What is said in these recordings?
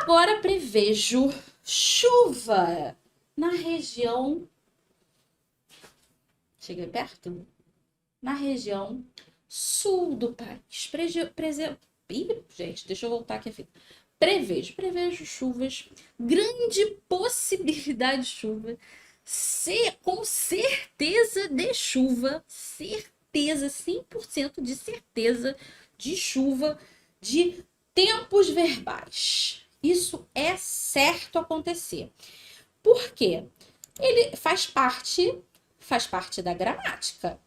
Agora prevejo chuva na região. Cheguei perto? Na região sul do país. Ih, gente, deixa eu voltar aqui a fita. Prevejo chuvas, grande possibilidade de chuva, com certeza de chuva, certeza, 100% de certeza de chuva, de tempos verbais. Isso é certo acontecer. Por quê? Ele faz parte da gramática.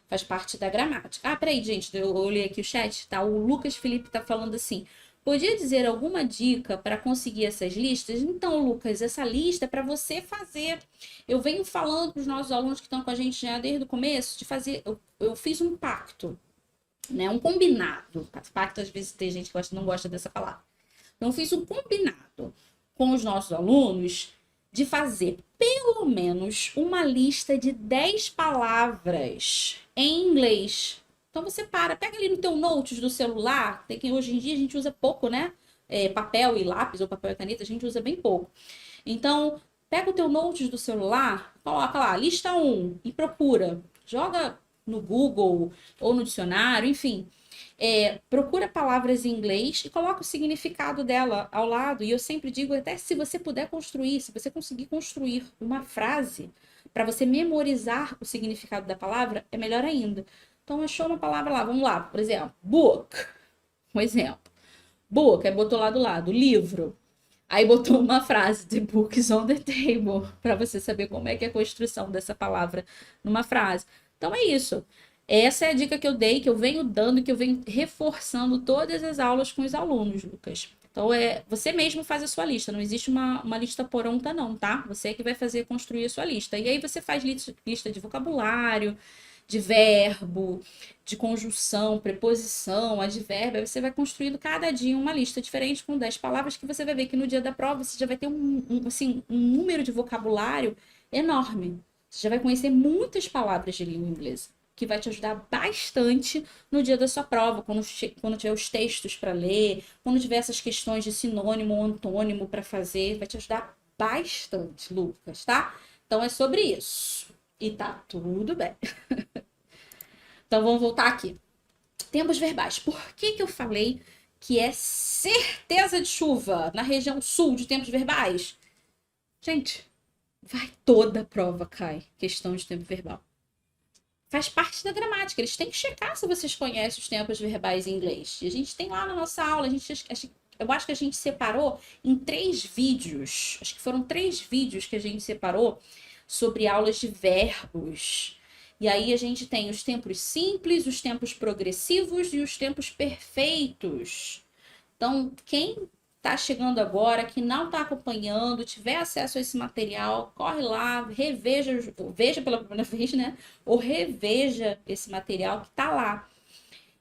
Faz parte da gramática. Ah, peraí, gente, eu olhei aqui o chat, tá? O Lucas Felipe tá falando assim: podia dizer alguma dica para conseguir essas listas? Então, Lucas, essa lista é para você fazer. Eu venho falando para os nossos alunos que estão com a gente já desde o começo de fazer. Eu fiz um pacto, né? Um combinado. Pacto, às vezes, tem gente que não gosta dessa palavra. Então, eu fiz um combinado com os nossos alunos de fazer pelo menos uma lista de 10 palavras em inglês. Então você pega ali no teu notes do celular, tem que hoje em dia a gente usa pouco, né? Papel e lápis ou papel e caneta, a gente usa bem pouco. Então, pega o teu notes do celular, coloca lá, lista 1 e procura. Joga no Google ou no dicionário, enfim. Procura palavras em inglês e coloca o significado dela ao lado. E eu sempre digo, até se você puder construir, se você conseguir construir uma frase para você memorizar o significado da palavra, é melhor ainda. Então, achou uma palavra lá, vamos lá, por exemplo, book, um exemplo. Book, aí botou lá do lado, livro. Aí botou uma frase, the book is on the table, para você saber como é que é a construção dessa palavra numa frase. Então é isso. Essa é a dica que eu dei, que eu venho dando, que eu venho reforçando todas as aulas com os alunos, Lucas. Então, você mesmo faz a sua lista, não existe uma lista pronta não, tá? Você é que vai fazer construir a sua lista. E aí você faz lista de vocabulário, de verbo, de conjunção, preposição, advérbio, aí você vai construindo cada dia uma lista diferente com 10 palavras que você vai ver que no dia da prova você já vai ter assim, um número de vocabulário enorme. Você já vai conhecer muitas palavras de língua inglesa, que vai te ajudar bastante no dia da sua prova, quando tiver os textos para ler, quando tiver essas questões de sinônimo ou antônimo para fazer, vai te ajudar bastante, Lucas, tá? Então é sobre isso. E tá tudo bem. Então vamos voltar aqui. Tempos verbais. Por que eu falei que é certeza de chuva na região sul de tempos verbais? Gente, vai toda a prova cai questão de tempo verbal. Faz parte da gramática. Eles têm que checar se vocês conhecem os tempos verbais em inglês. E a gente tem lá na nossa aula, eu acho que a gente separou em 3 vídeos. Acho que foram 3 vídeos que a gente separou sobre aulas de verbos. E aí a gente tem os tempos simples, os tempos progressivos e os tempos perfeitos. Então, quem está chegando agora, que não está acompanhando, tiver acesso a esse material, corre lá, veja pela primeira vez, né? Ou reveja esse material que está lá.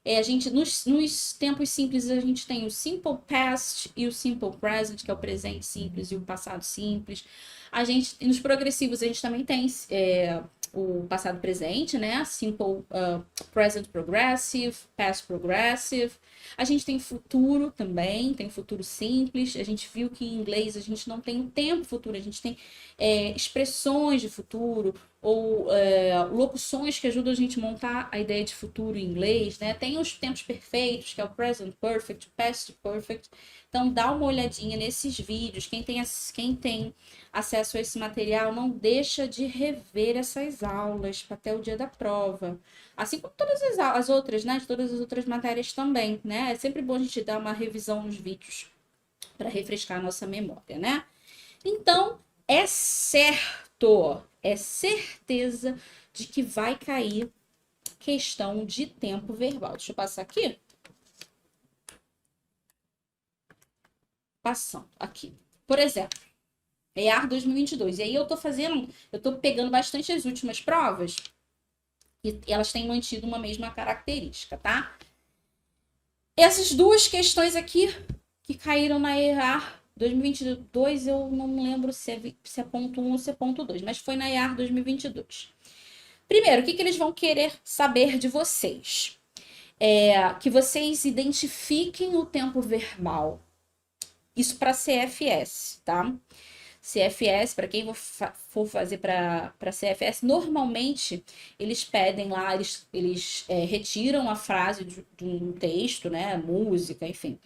A gente, nos tempos simples, a gente tem o simple past e o simple present, que é o presente simples e o passado simples. Nos progressivos, a gente também tem o passado presente, né? Simple present progressive, past progressive. A gente tem futuro também, tem futuro simples. A gente viu que em inglês a gente não tem o tempo futuro, a gente tem expressões de futuro ou locuções que ajudam a gente a montar a ideia de futuro em inglês, né? Tem os tempos perfeitos, que é o present perfect, past perfect. Então, dá uma olhadinha nesses vídeos. Quem tem acesso a esse material, não deixa de rever essas aulas até o dia da prova. Assim como todas as outras, né? De todas as outras matérias também, né? É sempre bom a gente dar uma revisão nos vídeos para refrescar a nossa memória, né? Então, é certeza de que vai cair questão de tempo verbal. Deixa eu passar aqui. Passando aqui. Por exemplo, EAR 2022. E aí eu tô pegando bastante as últimas provas e elas têm mantido uma mesma característica, tá? Essas 2 questões aqui que caíram na EAR 2022, eu não lembro se é ponto 1 ou se é ponto 2, mas foi na EAR 2022. Primeiro, o que eles vão querer saber de vocês? Que vocês identifiquem o tempo verbal Isso para CFS, tá? CFS, para quem for fazer para CFS, normalmente eles pedem lá, eles retiram a frase de um texto, né? Música, enfim,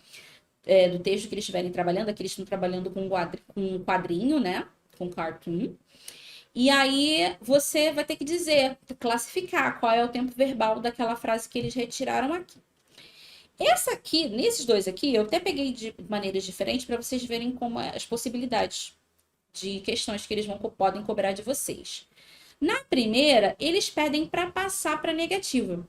do texto que eles estiverem trabalhando. Aqui eles estão trabalhando com um quadrinho, né? Com cartoon. E aí você vai ter que dizer, classificar qual é o tempo verbal daquela frase que eles retiraram aqui. Essa aqui, nesses dois aqui, eu até peguei de maneiras diferentes para vocês verem como as possibilidades de questões que eles podem cobrar de vocês. Na primeira, eles pedem para passar para negativa.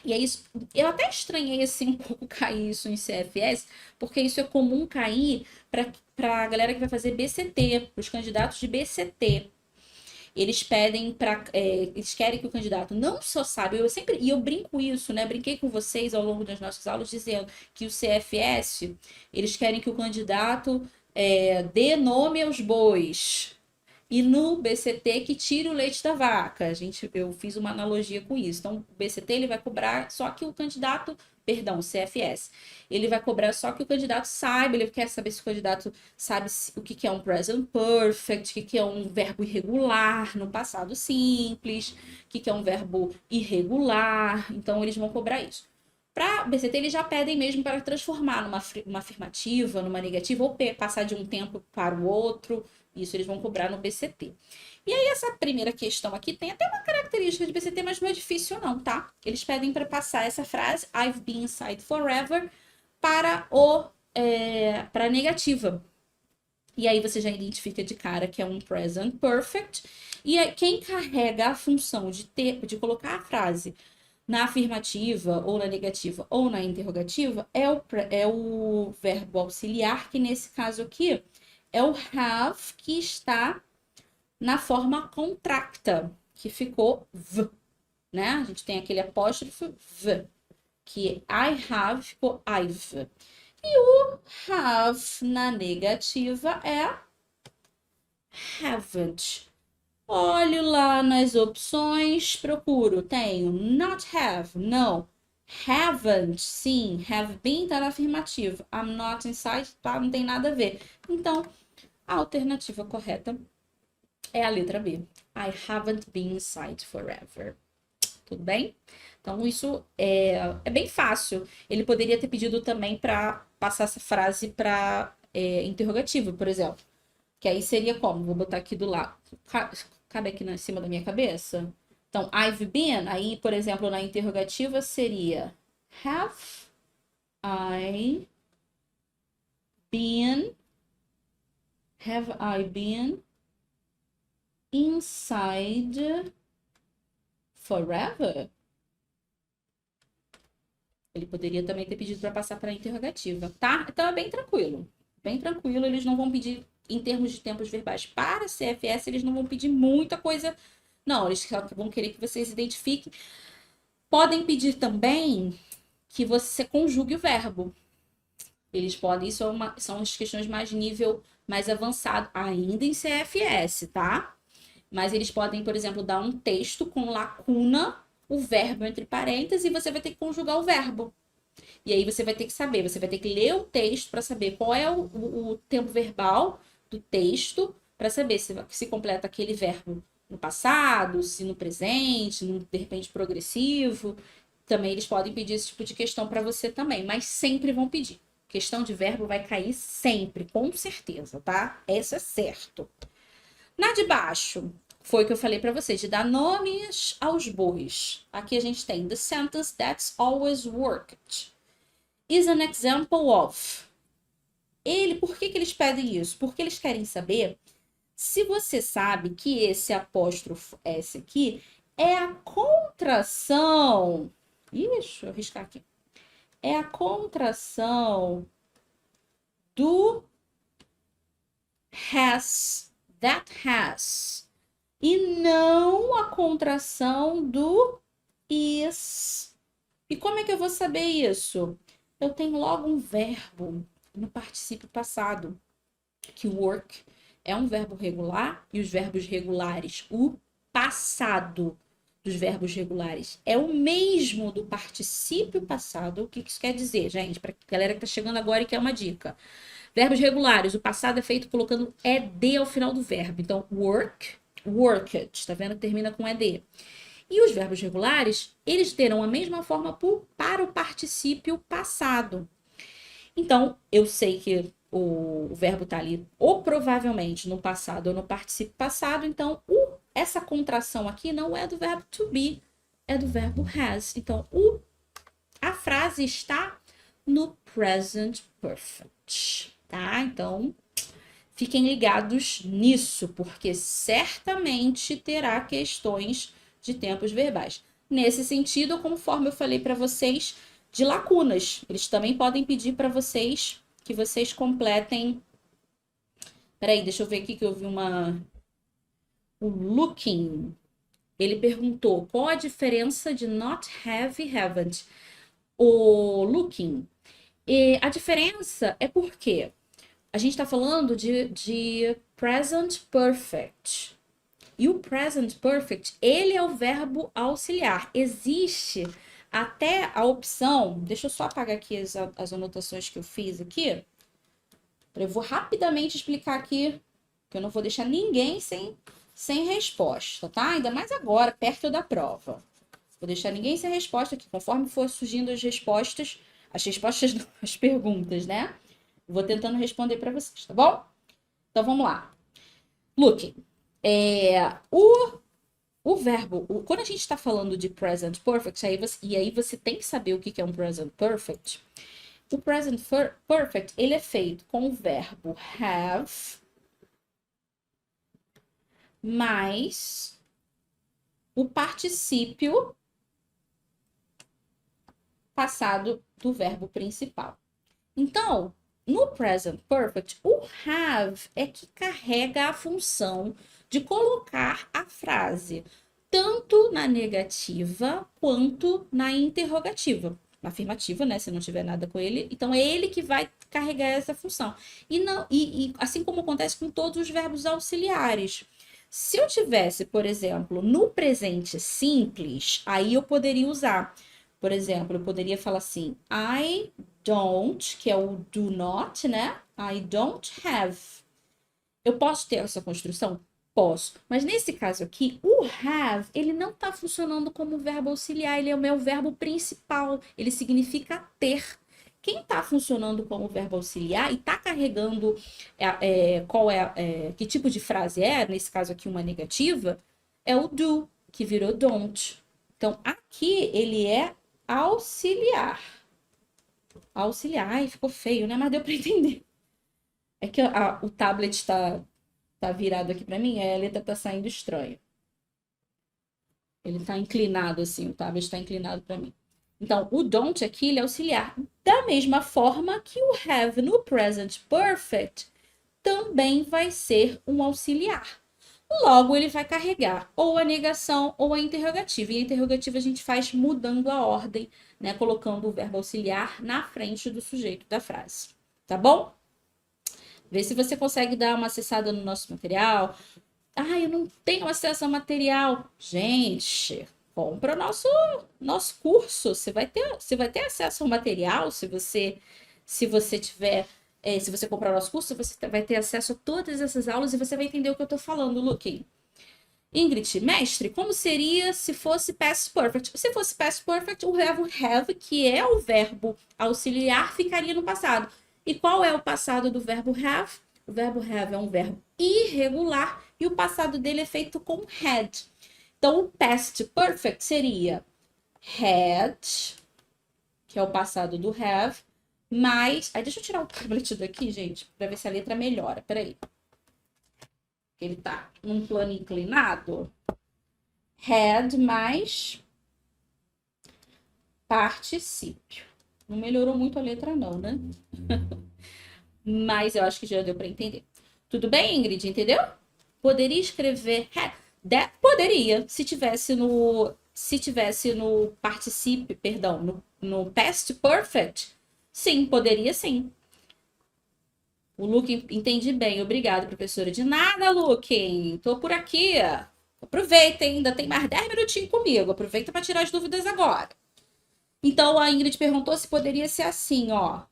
E é isso, eu até estranhei assim um pouco cair isso em CFS, porque isso é comum cair para a galera que vai fazer BCT, para os candidatos de BCT. Eles pedem para, eles querem que o candidato não só saiba, e eu brinco isso, né? Brinquei com vocês ao longo das nossas aulas dizendo que o CFS, eles querem que o candidato dê nome aos bois. E no BCT que tire o leite da vaca. Eu fiz uma analogia com isso. Então, o BCT ele vai cobrar só que o candidato, perdão, o CFS, ele vai cobrar só que o candidato saiba, ele quer saber se o candidato sabe o que é um present perfect, o que é um verbo irregular no passado simples, o que é um verbo irregular. Então, eles vão cobrar isso. Para BCT, eles já pedem mesmo para transformar numa afirmativa, numa negativa, ou passar de um tempo para o outro. Isso eles vão cobrar no BCT. E aí, essa primeira questão aqui tem até uma característica de BCT, mas não é difícil não, tá? Eles pedem para passar essa frase, I've been inside forever, para para a negativa. E aí você já identifica de cara que é um present perfect. E aí, quem carrega a função de colocar a frase na afirmativa, ou na negativa, ou na interrogativa, é o verbo auxiliar, que nesse caso aqui é o have, que está na forma contracta, que ficou v, né? A gente tem aquele apóstrofo v, que I have ficou I've. E o have na negativa é haven't. Olho lá nas opções, procuro, tenho not have, não. Haven't, sim. Have been tá na afirmativa. I'm not inside, tá? Não tem nada a ver. Então, a alternativa correta é a letra B. I haven't been inside forever. Tudo bem? Então, isso é bem fácil. Ele poderia ter pedido também para passar essa frase para interrogativo, por exemplo. Que aí seria como? Vou botar aqui do lado. Cabe aqui em cima da minha cabeça? Então, I've been, aí, por exemplo, na interrogativa seria Have I been? Have I been inside forever? Ele poderia também ter pedido para passar para a interrogativa, tá? Então é bem tranquilo. Bem tranquilo, eles não vão pedir, em termos de tempos verbais para CFS, eles não vão pedir muita coisa. Não, eles vão querer que vocês identifiquem. Podem pedir também que você conjugue o verbo. Eles podem, isso são as questões mais nível mais avançado, ainda em CFS, tá? Mas eles podem, por exemplo, dar um texto com lacuna, o verbo entre parênteses, e você vai ter que conjugar o verbo. E aí você vai ter que saber, você vai ter que ler o texto para saber qual é o tempo verbal do texto, para saber se completa aquele verbo no passado, se no presente, no, de repente progressivo. Também eles podem pedir esse tipo de questão para você também, mas sempre vão pedir. Questão de verbo vai cair sempre, com certeza, tá? Essa é certo. Na de baixo, foi o que eu falei para vocês, de dar nomes aos bois. Aqui a gente tem the sentence that's always worked is an example of. Por que eles pedem isso? Porque eles querem saber se você sabe que esse apóstrofo S aqui é a contração. Deixa eu riscar aqui. É a contração do has, that has, e não a contração do is. E como é que eu vou saber isso? Eu tenho logo um verbo no particípio passado, que work é um verbo regular, e os verbos regulares, o passado dos verbos regulares é o mesmo do particípio passado. O que isso quer dizer, gente? Para a galera que está chegando agora e quer uma dica. Verbos regulares, o passado é feito colocando ed ao final do verbo. Então, work, worked, tá vendo? Termina com ed. E os verbos regulares, eles terão a mesma forma para o particípio passado. Então, eu sei que o verbo tá ali ou provavelmente no passado ou no particípio passado, então essa contração aqui não é do verbo to be, é do verbo has. Então, a frase está no present perfect, tá? Então, fiquem ligados nisso, porque certamente terá questões de tempos verbais. Nesse sentido, conforme eu falei para vocês, de lacunas. Eles também podem pedir para vocês que vocês completem. Peraí, deixa eu ver aqui que eu vi o looking. Ele perguntou qual a diferença de not have e haven't. O looking. E a diferença é porque a gente está falando de present perfect. E o present perfect, ele é o verbo auxiliar. Existe até a opção... Deixa eu só apagar aqui as anotações que eu fiz aqui. Eu vou rapidamente explicar aqui, que eu não vou deixar ninguém sem resposta, tá? Ainda mais agora, perto da prova. Vou deixar ninguém sem resposta aqui, conforme for surgindo as respostas não, as perguntas, né? Vou tentando responder para vocês, tá bom? Então, vamos lá. Looking. O verbo, quando a gente está falando de present perfect, aí você tem que saber o que é um present perfect. O present perfect, ele é feito com o verbo have mais o particípio passado do verbo principal. Então, no present perfect, o have é que carrega a função de colocar a frase tanto na negativa quanto na interrogativa. Na afirmativa, né? Se não tiver nada com ele. Então, é ele que vai carregar essa função. E assim como acontece com todos os verbos auxiliares. Se eu tivesse, por exemplo, no presente simples, aí eu poderia usar. Por exemplo, eu poderia falar assim, I don't, que é o do not, né? I don't have. Eu posso ter essa construção? Posso. Mas nesse caso aqui, o have, ele não está funcionando como verbo auxiliar, ele é o meu verbo principal. Ele significa ter. Quem está funcionando como verbo auxiliar e está carregando que tipo de frase é, nesse caso aqui uma negativa, é o do, que virou don't. Então, aqui ele é auxiliar. Auxiliar. Ai, ficou feio, né? Mas deu para entender. É que o tablet está virado aqui para mim, aí a letra tá saindo estranha. Ele tá inclinado assim, o tablet está inclinado para mim. Então, o don't aqui, ele é auxiliar. Da mesma forma que o have no present perfect também vai ser um auxiliar. Logo, ele vai carregar ou a negação ou a interrogativa. E a interrogativa a gente faz mudando a ordem, né? Colocando o verbo auxiliar na frente do sujeito da frase. Tá bom? Vê se você consegue dar uma acessada no nosso material. Ah, eu não tenho acesso ao material. Gente, compra nosso curso. Você vai ter acesso ao material se você tiver... se você comprar o nosso curso, você vai ter acesso a todas essas aulas e você vai entender o que eu tô falando, Luque. Ingrid, mestre, como seria se fosse past perfect? Se fosse past perfect, o verbo have, que é o verbo auxiliar, ficaria no passado. E qual é o passado do verbo have? O verbo have é um verbo irregular e o passado dele é feito com had. Então, o past perfect seria had, que é o passado do have, mais... Aí, deixa eu tirar o tablet daqui, gente, para ver se a letra melhora. Peraí. Ele tá num plano inclinado. Had mais particípio. Não melhorou muito a letra não, né? Mas eu acho que já deu para entender. Tudo bem, Ingrid? Entendeu? Poderia escrever had. Poderia, se tivesse no particípio, perdão, no past perfect. Sim, poderia sim. O Luke, entendi bem. Obrigada, professora. De nada, Luke. Tô por aqui. Aproveita, ainda tem mais 10 minutinhos comigo. Aproveita para tirar as dúvidas agora. Então, a Ingrid perguntou se poderia ser assim, ó.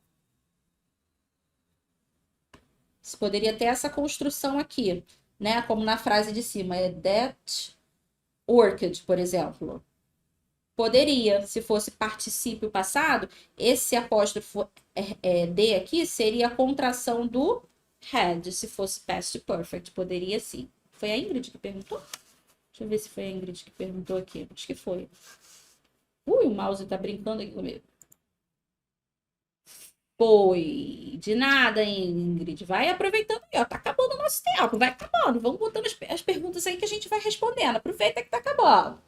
Você poderia ter essa construção aqui, né? Como na frase de cima, é that orchid, por exemplo. Poderia, se fosse particípio passado, esse apóstrofo D aqui seria a contração do had, se fosse past perfect. Poderia sim. Foi a Ingrid que perguntou? Deixa eu ver se foi a Ingrid que perguntou aqui. Acho que foi. Ui, o mouse tá brincando aqui comigo. Foi. De nada, Ingrid. Vai aproveitando aí, ó. Tá acabando o nosso tempo. Vai acabando. Vamos botando as perguntas aí que a gente vai respondendo. Aproveita que tá acabando.